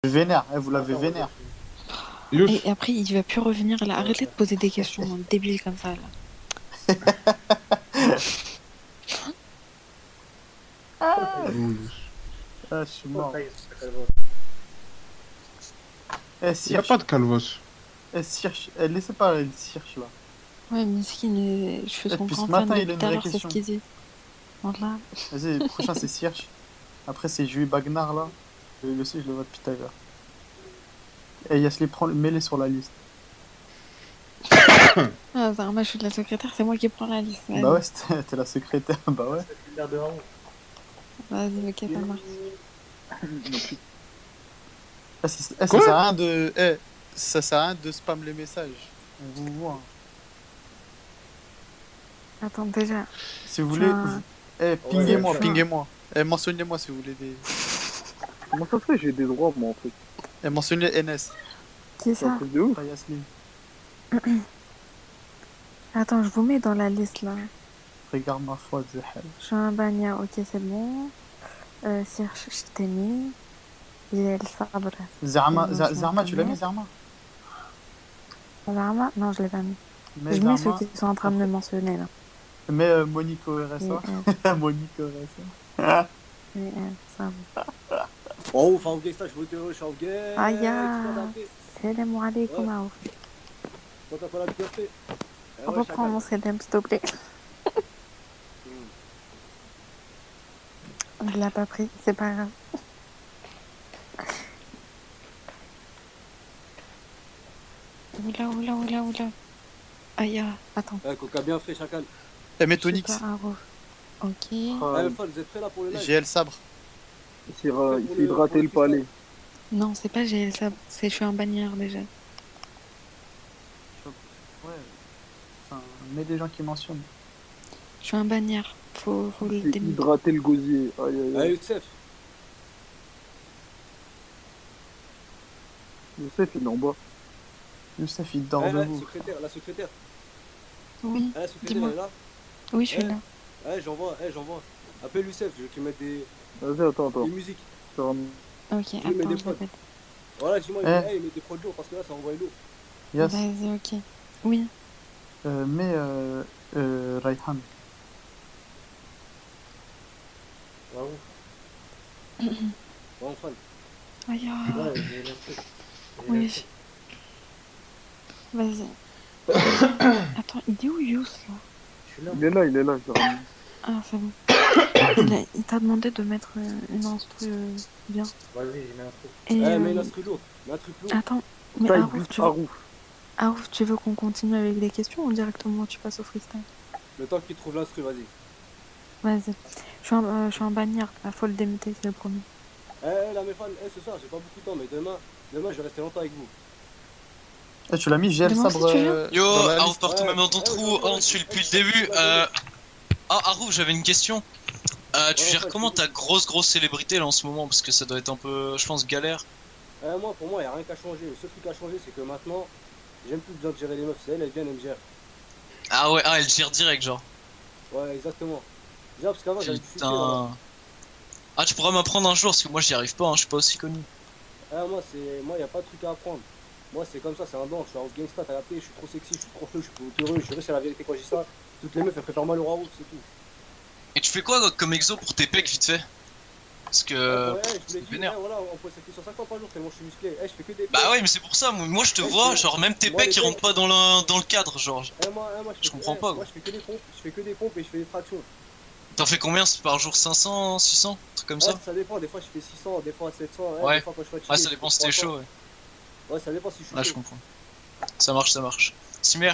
Vénère, vous l'avez vénère. Et après, il va plus revenir là. Arrêtez de poser des questions débiles comme ça là. Ah, je suis mort. Il n'y a Sirch. pas de calvos. Sirch. Laissez pas le Sirch là. Ouais, Miskin, je fais son Depuis ce grand fan matin, il a depuis une tout à vraie l'heure, c'est ce question. qu'il dit. Voilà. Vas-y, le prochain c'est Sirch. Après c'est Jules Bagnar là. Le C, je le vois depuis tout à l'heure. Et Yasli, mets-les sur la liste. Ah, Zarma, je suis de la secrétaire, c'est moi qui prends la liste. Bah ouais, t'es la secrétaire, bah ouais. Vas-y, ok, ça marche. Ça sert à rien de. Ça sert à rien de spam les messages. On vous voit. Attends, déjà. Si vous voulez. Pinguez-moi, pinguez-moi. Mentionnez-moi si vous voulez des. Comment ça se fait, j'ai des droits, moi, en fait? Mentionnez NS. Qui ça? De ouf. Pas Yasmine. Attends, je vous mets dans la liste là. Regarde ma foi, Zahel. Je suis un bagnard, ok, c'est bon. Sirch, je t'ai mis. J'ai El Sabre. Zarma, tu l'as mis, Zarma? Zarma? Non, je l'ai pas mis. Mais je mets ceux qui sont en train de me mentionner là. Mais Monique au RSA. Monique au RSA. Et El Sabre. Oh, Faugué, ça, je veux te recharger. Aïe, salam alaikum, Aouf. Toi, t'as pas la liberté. Reprends mon salam, s'il te plaît. Je l'ai pas pris, c'est pas grave. Oula. Aïe, attends. Coca bien frais, chacal. Metonix. Ok. Vous êtes prêts là pour le live? J'ai El Sabre. Il s'est hydraté le palais. Non, c'est pas GL Sabre, je suis un bagnard déjà. Ouais. Enfin, mets des gens qui mentionnent. Je suis un bagnard, faut le démonter. Hydrater le gosier. Aïe. Youssef. Youssef, il est en bas. Youssef, il dort debout. La secrétaire. Oui, La secrétaire, dis-moi. elle est là? Oui, je suis là. J'envoie. Appelle Youssef, je vais te mettre des Attends. des musiques. Ok, attends, je répète. Voilà, dis-moi, il met des prods lourds parce que là, ça envoie lourd. Yes. Vas-y, ok. Oui. Mais Rayhan. Vraiment fan. Aïe. Oui. Vas-y. Attends, il est où Yous là? Il est là, je l'ai ramené. Ah, c'est bon. Il t'a demandé de mettre une instru bien. Vas-y, j'ai mis un truc. Mais une instru lourde. Un truc lourd. Attends, mais Arouf, tu veux qu'on continue avec des questions ou directement tu passes au freestyle? Le temps qu'il trouve l'instru, vas-y. Vas-y. Je suis un bagnard, il faut le démuter, c'est le premier. La mes fans, ce soir, j'ai pas beaucoup de temps, mais demain, je vais rester longtemps avec vous. Tu l'as mis, j'ai El Sabre. Yo, Arouf partout même dans ton trou, on suit depuis le début. Arouf, j'avais une question. Tu gères comment ta grosse célébrité là en ce moment? Parce que ça doit être un peu, je pense, galère. Pour moi, y a rien qu'à changer. Le seul truc à changer, c'est que maintenant, j'aime plus besoin de gérer les meufs. C'est elles viennent, elles me gèrent. Ah ouais, elle gère direct, genre. Ouais, exactement. Déjà, parce qu'avant, j'avais du succès. Ah, tu pourras m'apprendre un jour, parce que moi j'y arrive pas, hein, je suis pas aussi connu. Moi, y a pas de truc à apprendre. Moi, c'est comme ça, c'est un don. Je suis Arouf Gangsta, t'as capté, je suis trop sexy, je suis trop feu, je suis trop heureux. Je jure, c'est la vérité quand je dis ça. Toutes les meufs, elles préfèrent moi le Arouf, c'est tout. Et tu fais quoi comme exo pour tes pecs vite fait? Parce que. Je voulais dire, voilà, on peut s'activer sur 50 par jour tellement je suis musclé. Je fais que des. Bah ouais, mais c'est pour ça, moi je te vois, genre même tes pecs ils rentrent pas dans le cadre, genre. Je comprends pas, moi je fais que des pompes et je fais des tractions. T'en fais combien par jour? 500, 600? Un truc comme ça? Ça dépend, des fois je fais 600, des fois 700. Ouais, des fois, quand je fatigue, ouais, ça dépend si t'es chaud, ouais. Ouais, ça dépend si je suis chaud. Ouais, je comprends. Ça marche. Simer.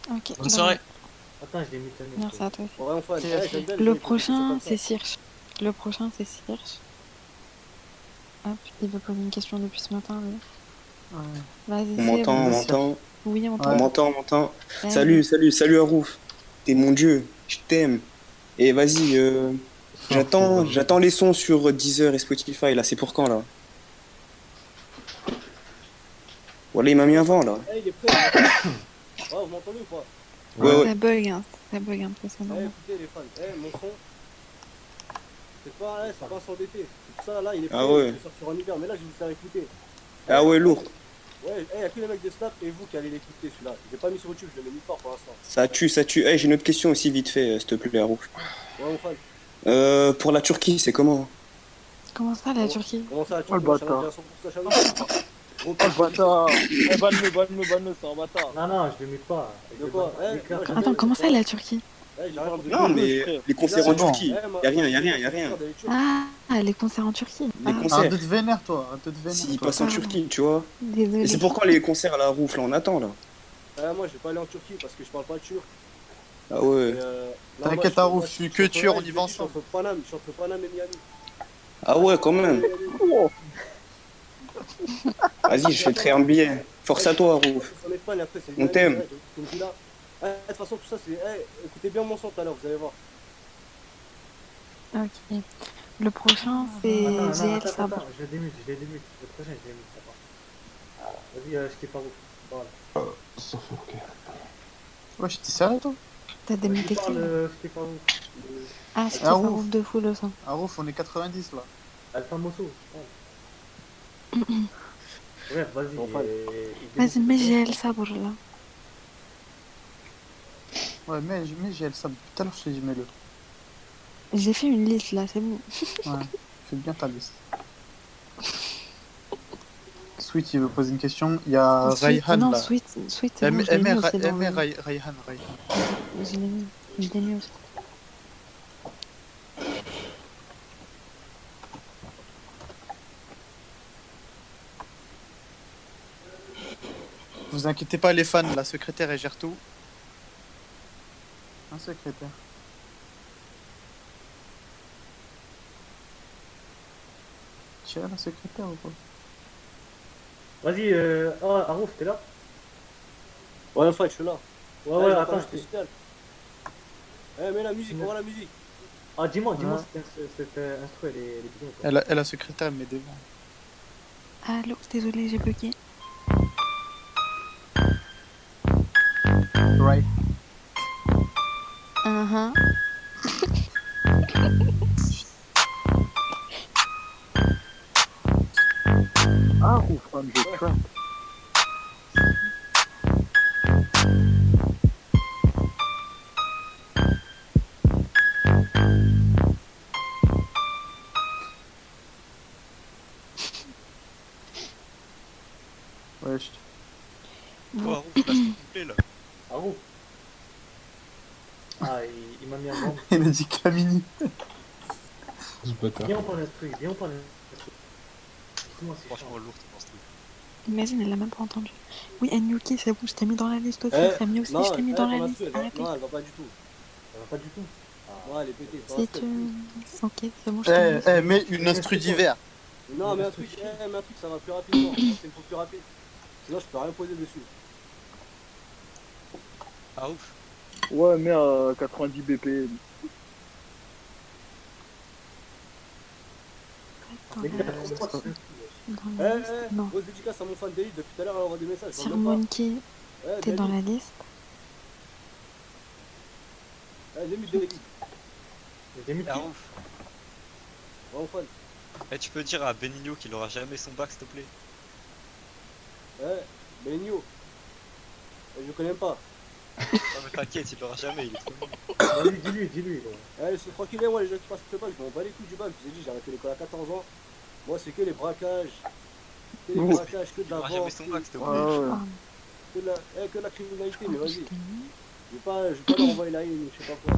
Ok. Bonne soirée. Attends, je l'ai mis tonné. Merci à toi. Le prochain, c'est Sirch. Hop, il veut poser une question depuis ce matin, lui. Ouais. Vas-y, On m'entend. Oui, on m'entend. Salut Arouf. T'es mon dieu, je t'aime. Et vas-y, j'attends les sons sur Deezer et Spotify, là, c'est pour quand, là? Voilà, il m'a mis avant, là. Il est prêt. Vous m'entendez ou pas? Ouais. Ça bug un peu, ça. Écoutez les fans, mon son. c'est pas s'endetter. C'est pour ça, là, il est prêt, Ah ouais. il peut sortir en hiver. Mais là, je vais vous faire écouter. Ah ouais, lourd. Ouais, il y a que les mecs de Snap et vous qui allez l'écouter, celui-là. Je l'ai pas mis sur YouTube, je le mets nulle part pour l'instant. Ça tue, ça tue. Hey, j'ai une autre question aussi, vite fait, s'il te plaît, Arouf. Ouais, mon fan. Pour la Turquie, c'est comment? Comment ça, la Turquie? Comment ça, tu Oh, le vois, bâtard. Chanel, 100% Chanel. Gros Oh le bâtard. Eh, banne-le, c'est un bâtard. Non, non, je le mute pas. De quoi? Attends, comment ça, la Turquie? J'ai rien contre Non, lui. mais les concerts en C'est bon. Turquie, y a rien. Ah, les concerts en Turquie. Les Ah, concerts. Arrête de te vénère, toi. Arrête de te vénère. S'ils toi. passent en Turquie, tu vois. Et désolé. c'est pourquoi les concerts à la Rouf, là, on attend, là. Moi, je vais pas aller en Turquie parce que je parle pas turc. Ah ouais. T'inquiète, Arouf, je suis que tueur, on y va Je suis ensemble. entre Paname et Miami. Ah ouais, quand même. Oh. Vas-y, je fais le trait en billet. Force à toi, Arouf. En Espagne, après, c'est On t'aime. De toute façon, tout ça, c'est. Écoutez bien mon son tout à l'heure, vous allez voir. Ok. Le prochain, c'est GL Sabre. je le démute. Le prochain, je le démute. Attends. Vas-y, je t'ai pas où. Voilà. Ouais, j'étais sérieux, toi? T'as démuté qui? Je t'ai pas où. Ah, c'est Ah, ça ouf. roule de fou le sang. Arouf, on est 90 là. Alpha Mosso. Bref, vas-y. Enfin. Vas-y, mets GL Sabre là. Ouais, mais j'ai le sable. Tout à l'heure, je t'ai dit, mets-le. J'ai fait une liste là, c'est bon. Ouais, fais bien ta liste. Sweet, il veut poser une question. Il y a Rayhan Non, là. Sweet, c'est bon, je l'ai mis aussi dans le... Rayhan. Je l'ai mis. Je l'ai mis aussi. Vous inquiétez pas les fans, la secrétaire elle gère tout. Un secrétaire. Tu as la secrétaire ou pas? Vas-y, Arouf, t'es là? Ouais, enfin, je suis là. Ouais, attends, je te mets la musique, on voit la musique. Ah, dis-moi, Ouais. cette instru, elle est bidon. quoi. Elle la secrétaire elle met devant. Allô, désolé, j'ai bugué. Right. Uh-huh. Arouf on the track. Ouais, je... Oh, Arouf, là, s'il te plaît, là. Arouf. Ah, il m'a mis un bombe. Il a dit Camini. Viens, on parle d'instru, Dis-moi si Franchement, lourd, ton instru. Imagine, elle l'a même pas entendu. Oui, Enyuki, c'est bon, je t'ai mis dans la liste aussi. Samy aussi, non, je t'ai mis dans la ton liste. instru, Arrêtez. non, elle va pas du tout. Ça va pas du tout. Ouais, elle est pétée. Si tu... Ok, c'est bon, je t'ai mis. Mets une instru d'hiver. Non, mais un truc, ça va plus rapidement. C'est pour plus rapide. Sinon, je peux rien poser dessus. Ah ouf. Ouais, mais à 90 BPM. Attends, Mais il a trop pas de dans la liste. Non. Grosse dédicace à mon fan d'élite. Depuis tout à l'heure, elle envoie des messages. je vois Sur même pas. Monkey, t'es dans la liste. Limite d'élite. Démute. Ah ouf. Ouais, mon fan. Eh, tu peux dire à Benigno qu'il aura jamais son bac, s'il te plaît. Benigno. Je le connais même pas. Non mais t'inquiète, il l'aura jamais, il est trop nul. Vas-y, dis-lui. C'est tranquille, moi, les gens qui passent le bac, je m'en bats les couilles du bac. Je vous ai dit, j'ai arrêté l'école à 14 ans. Moi, c'est que les braquages. Que les braquages, que de Il la aura jamais vente. son bac, s'il te Ouais, plaît. ouais. Que de la criminalité, mais Je vas-y. t'ai mis. Je vais pas leur envoyer la haine, je sais pas quoi.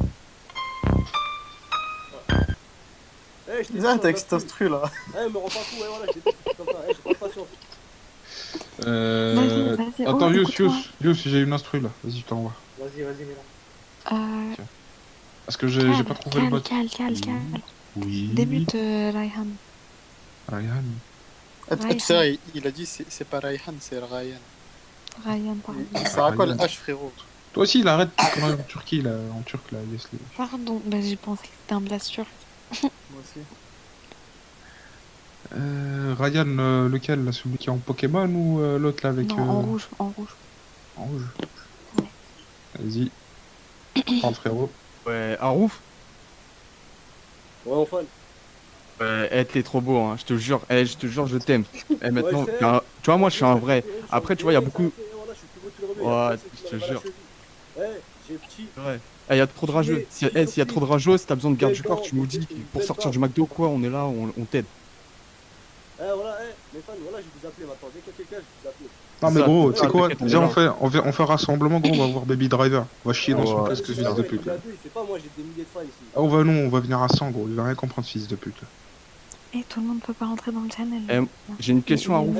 Je t'ai dit, Viens on avec a cette plus. instru là. Me rends pas fou, voilà, je t'ai dit, c'est comme ça. J'ai pas de patience. Vas-y. Attends, Oh, Yous, écoute-moi. j'ai une instru là. Vas-y, je t'envoie. Vas-y, Mila. Parce que j'ai pas trouvé le bot. Calme. Oui. Débute Rayhan. Ryan. Tu sais, il a dit c'est pas Rayhan, c'est Ryan. Ryan, pardon. Ça à quoi le H, frérot? Toi aussi, il arrête de en Turquie, là, en turc, là, laisse-le. Pardon, bah j'ai pensé que c'était un blast turc. Moi aussi. Ryan, lequel là, celui qui est en Pokémon ou l'autre là avec. Non, en rouge. En rouge. Ouais. Vas-y. Parle, frérot. Ouais, Arouf, Ouais, mon fan. T'es trop beau, hein, je te jure, je te jure, je t'aime. Et maintenant, Ouais, tu vois, moi je suis un vrai. je suis Après, tu vois, il y a beaucoup. voilà, je suis plus beau que le rebelle, Ouais, personne qui je te m'enlève la jure. cheville. J'ai petit, Ouais. Il y a trop de rageux. S'il y a trop de rageux, si t'as besoin de garde du corps, tu nous dis pour sortir du McDo, quoi, on est là, on t'aide. voilà, mes fans, voilà, je vais vous appeler maintenant. Dès qu'il y a quelqu'un, je vais vous appeler. Non mais Ça, gros, c'est tu sais ça, quoi? t'inquiète, on est Viens, là. on fait un rassemblement, gros, on va voir Baby Driver. On va chier dans son Ouais. casque, fils de pute. C'est pas moi, j'ai des milliers de fans ici. Ah, on va venir à 100, gros. Il va rien comprendre, fils de pute. Et tout le monde peut pas rentrer dans le channel. J'ai une question à Rouf.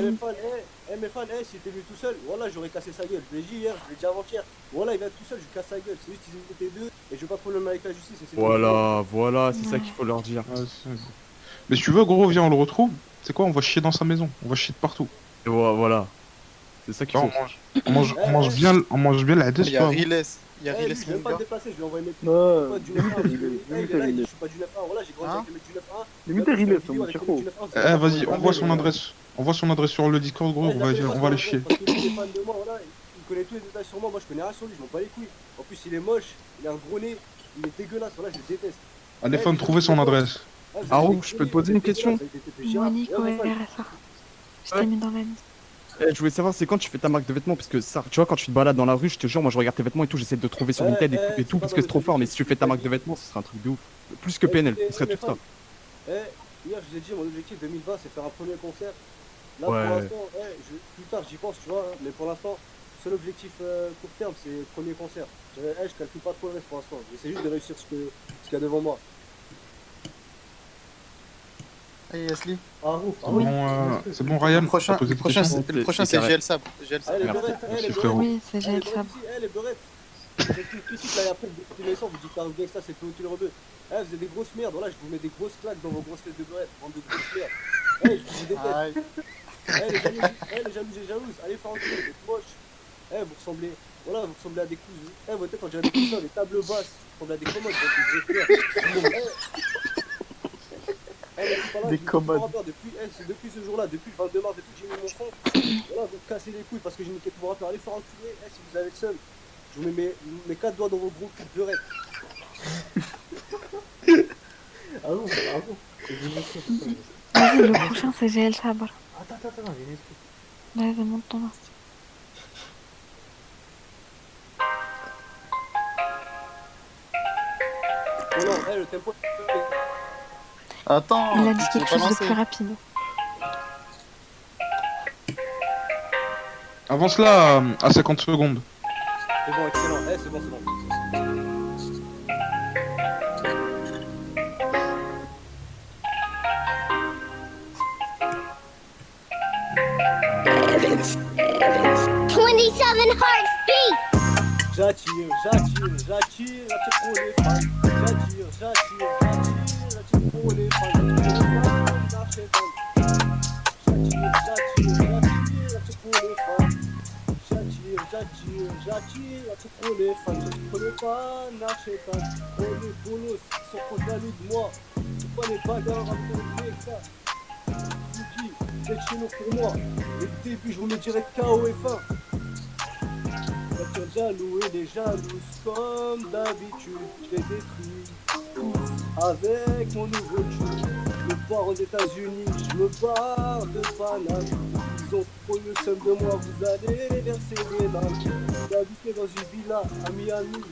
Mes fans, s'il était venu tout seul, voilà, j'aurais cassé sa gueule. Je l'ai dit hier, je l'ai dit avant-hier. Voilà, il va être tout seul, je lui casse sa gueule. C'est juste qu'ils étaient deux et je veux pas de problème avec la justice. Et c'est Voilà, c'est ça qu'il faut leur dire. Ouais, mais si tu veux, gros, viens, on le retrouve. C'est quoi? On va chier dans sa maison. On va chier de partout. Et voilà. C'est ça qu'il Là, faut. on mange bien la Il y a Riles. Il y a Riles, je vais mon pas gars. te déplacer, je lui envoie mes Non, pas du limite 9-1. Riles. Je suis pas du 9-1, voilà, j'ai grandi Hein avec les mecs du 9-1. Limite Riles, mon chiro. Vas-y, envoie son adresse. Envoie son adresse sur le Discord, gros. On va les chier. Parce que lui, il est fan de moi, voilà, il connaît tous les détails sur moi, moi je connais rien sur lui, je m'en bats les couilles. En plus, il est moche, il a un gros nez, il est dégueulasse, voilà, je le déteste. Allez, fan, trouvez son adresse. Harouf, je peux te poser une question? Monique au RSA. Je t'ai mis dans la liste. Je voulais savoir, c'est quand tu fais ta marque de vêtements? Parce que ça, tu vois, quand tu te balades dans la rue, je te jure, moi je regarde tes vêtements et tout, j'essaie de trouver sur Vinted et tout, parce que c'est trop fort. Mais si tu fais ta marque de vêtements, ce serait un truc de ouf. Plus que PNL, ce serait tout ça. Hier, je vous ai dit, mon objectif 2020, c'est faire un premier concert. Là, Ouais. pour l'instant, plus tard, j'y pense, tu vois, hein, mais pour l'instant, seul objectif court terme, c'est le premier concert. Je calcule pas trop le reste pour l'instant. J'essaie juste de réussir ce qu'il y a devant moi. Hey, Yasli. C'est bon, Ryan. Le prochain, t'as posé des questions c'est GL Sab. GL Sab. Allez, Merci. Beurette, Merci, frérot. Oui, c'est GL Sab. Les Beurettes. Vous êtes plus ici, là, et après, vous dites vous dites Carl Gangsta, c'est tout le rebeu. Vous avez des grosses merdes, voilà, je vous mets des grosses claques dans vos grosses têtes de Beurette, bande de grosses merdes. Je vous déteste. Aïe. Les jalouses et jalouses, allez faire enculer, vous êtes moches. Vous ressemblez, voilà, vous ressemblez à des cousins. Vos têtes, on dirait des cousins, des tables basses, vous ressemblez à des commodes, Des commodes. Depuis ce jour-là, depuis le 22 mars, depuis que j'ai mis mon fond, voilà, vous cassez les couilles parce que j'ai niqué tous vos rappeurs. Allez faire enculer, si vous avez le seum. Je vous mets mes 4 doigts dans vos gros culs de beurette. Vas-y, le prochain c'est GL Sabre. Attends, j'ai une excuse. Vas-y, monte ton instinct. Non, le tempo. Attends, Il a dit tu quelque l'as pas chose de lancé. plus rapide. Avance là à 50 secondes. C'est bon, excellent. C'est bon, c'est bon. J'attire pour les fans. J'attire pour les fans. J'attire pour les fans. J'attire pour les fans. N'achète pour les bonus qui sont trop jaloux de moi. C'est pas les bagarres avec ça. Je vous dis, c'est chez nous pour moi. Dès le début, je vous mets direct KO et fin. Jaloux et des jalouses comme d'habitude, je les détruis avec mon nouveau tube. Je pars aux États-Unis, je me barre de Paname. Ils ont trop le seum de moi, vous allez verser des larmes. J'habitais dans une villa à Miami,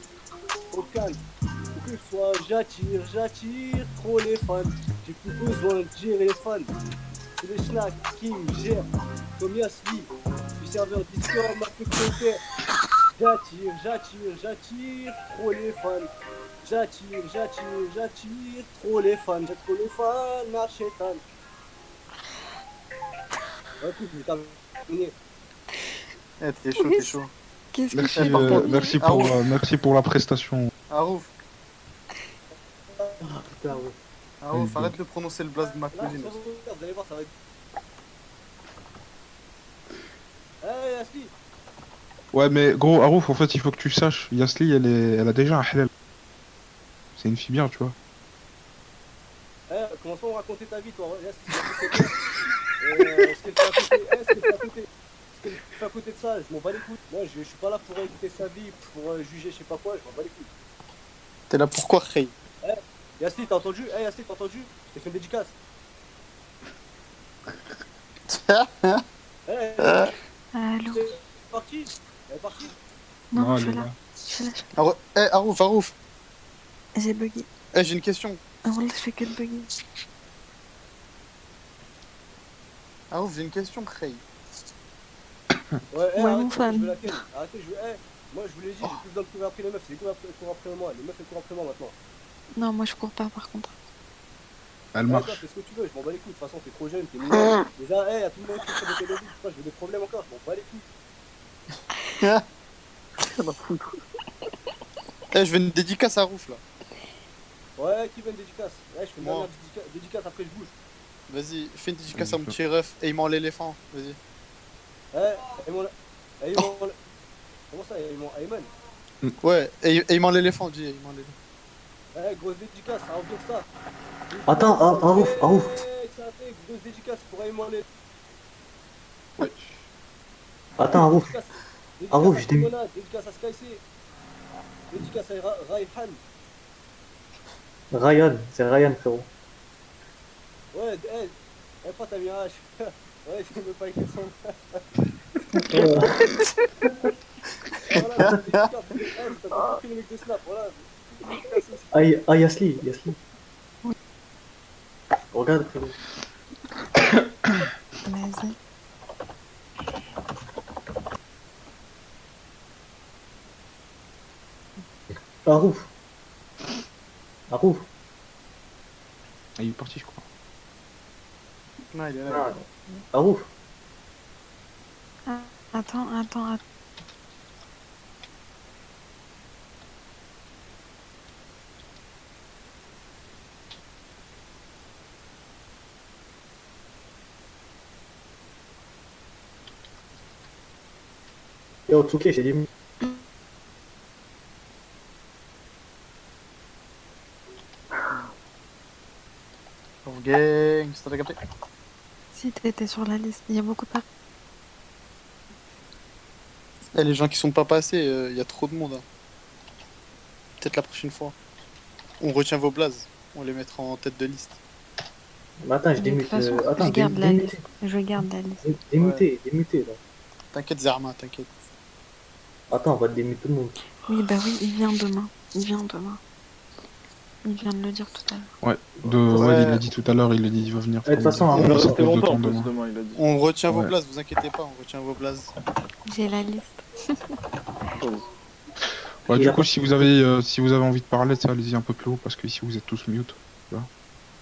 au calme. Où que je sois, j'attire trop les fans. J'ai plus besoin de gérer les fans. C'est les schnacks qui me gèrent, comme Yasli, du serveur Discord m'a fait compter. J'attire trop les fans. J'attire trop les fans. J'attire trop les fans, Narchetan. Écoute, mais t'as terminé. T'es chaud. Qu'est-ce que tu fais? Merci pour la prestation. Arouf, Putain, ouais. Arouf, arrête de prononcer le blaze de ma Là, cousine. vous allez voir, ça va être. Hey, Yasli. Ouais, mais gros, Arouf, en fait, il faut que tu saches, Yasli, elle a déjà un halal. C'est une fille bien, tu vois. Commence pas à me raconter ta vie, toi. Ce qu'elle fait à côté de ça, je m'en bats les couilles. Moi, je suis pas là pour écouter sa vie, pour juger je sais pas quoi, je m'en bats les couilles. T'es là pourquoi, Rey? Yasli, t'as entendu? Yasli, t'as entendu? Je t'ai fait une dédicace. Eh, Allô? c'est parti. Elle est partie. Non, Non, je elle suis est là. là. Je suis là. Arouf. J'ai bugué. J'ai une question. Ah, voilà, je fais que de bugger. Arouf, j'ai une question, Khay. Ouais, Ouais, arrêtez, mon fan. je veux la ken. Arrêtez, je veux. Moi, je vous l'ai dit, j'ai plus besoin de courir après les meufs. C'est les courent après moi. Les meufs, elles courent après moi maintenant. Non, moi je cours pas par contre. Elle Ouais, toi, marche. fais ce que tu veux, je m'en bats les couilles. De toute façon, t'es trop jeune, t'es mignon. Déjà, à tout le monde qui fait des télévisions, je veux des problèmes encore, je m'en bats les couilles. Je veux une dédicace à Arouf là. Ouais, qui veut une dédicace? Ouais, je fais une Moi. dernière dédicace, après je bouge. Vas-y, fais une dédicace Vas-y, à mon fais. petit ref. Aimant l'éléphant. Vas-y. Comment ça, Ayman? Ouais, aimant l'éléphant, dis aimant l'éléphant. Grosse dédicace, à Rockstar. Attends, Arouf. Grosse dédicace pour Ayman les. Attends, Arouf. Dédicace Arouf, à je t'ai- Simona, dédicace à Skyc. Dédicace à Raihan. Ryan, c'est Ryan, frérot. Ouais, pas t'as mis un H. Ouais, je peux pas écrire son nom. Voilà, dédicace. T'as compris le mec de Snap, voilà. Ah, Yasli. Regarde, frérot. Vas-y. Arouf. Ah, il est parti, je crois. Non, il est là. Arouf. Attends. Yo, Tsuke, j'ai dit. Arouf gang, c'est t'as capté. Si t'étais sur la liste, il y a beaucoup de personnes. Les gens qui sont pas passés, il y a trop de monde. Hein. Peut-être la prochaine fois. On retient vos blazes. On les mettra en tête de liste. Mais attends, je De toute démute. façon, Attends, je garde la démute. liste. Je garde la liste. Démuté, là. T'inquiète Zerma, t'inquiète. Attends, on va démuter tout le monde. Oui, bah oui, il vient demain. Il vient de le dire tout à l'heure. Ouais, Ouais. il l'a dit tout à l'heure, il a dit il va venir. De toute façon, on on va va s'appeler longtemps d'autant en plus demain. demain, il a dit. On retient vos Ouais. blazes, vous inquiétez pas, on retient vos blazes. J'ai la liste. Ouais, Il du a coup, pas- si vous avez envie de parler, ça, allez-y un peu plus haut parce que ici vous êtes tous mute. Tu vois.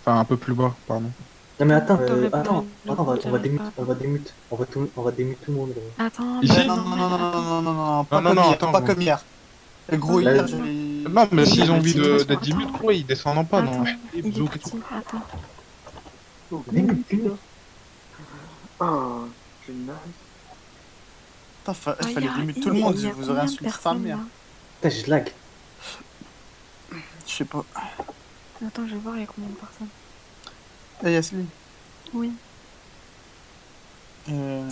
Enfin, un peu plus bas, pardon. Non, mais attends, T'aurais pas attends, le on va groupe, démute, j'arrive on va démute. On va démute tout le monde, gros. Attends, Ici mais Non, pas Non, comme non, hier, attends, pas gros. comme hier. Le gros, Là, hier, je- j'ai... Non, mais s'ils ont mais envie dis-moi, d'être 10 minutes, quoi, ils descendent pas dans Attends, il est Zouk et parti. tout. Attends. Démute. Ah, j'ai une nice. Putain, Oh, fallait limiter tout le monde, je vous aurais insulté sa mère. Putain, je lag. Je sais pas. Attends, je vais voir il y a combien de personnes. Yasli. Oui. Hein.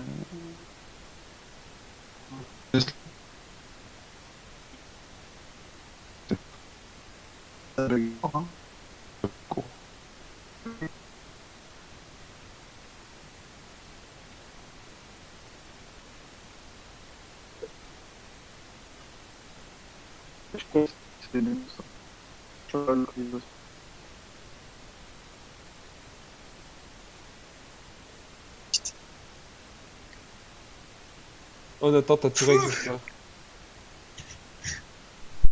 Je pense que c'est bien ça. Je vais pas le dire. Oh, attends, t'as tout réglé, ça.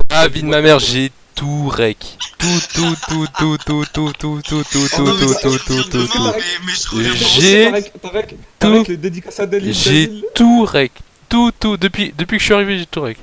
Ah, vie de ma mère, j'ai tout rec. Tout. J'ai tout. les dédicaces à Delil. J'ai tout rec. Tout. Depuis que je suis arrivé, j'ai tout rec.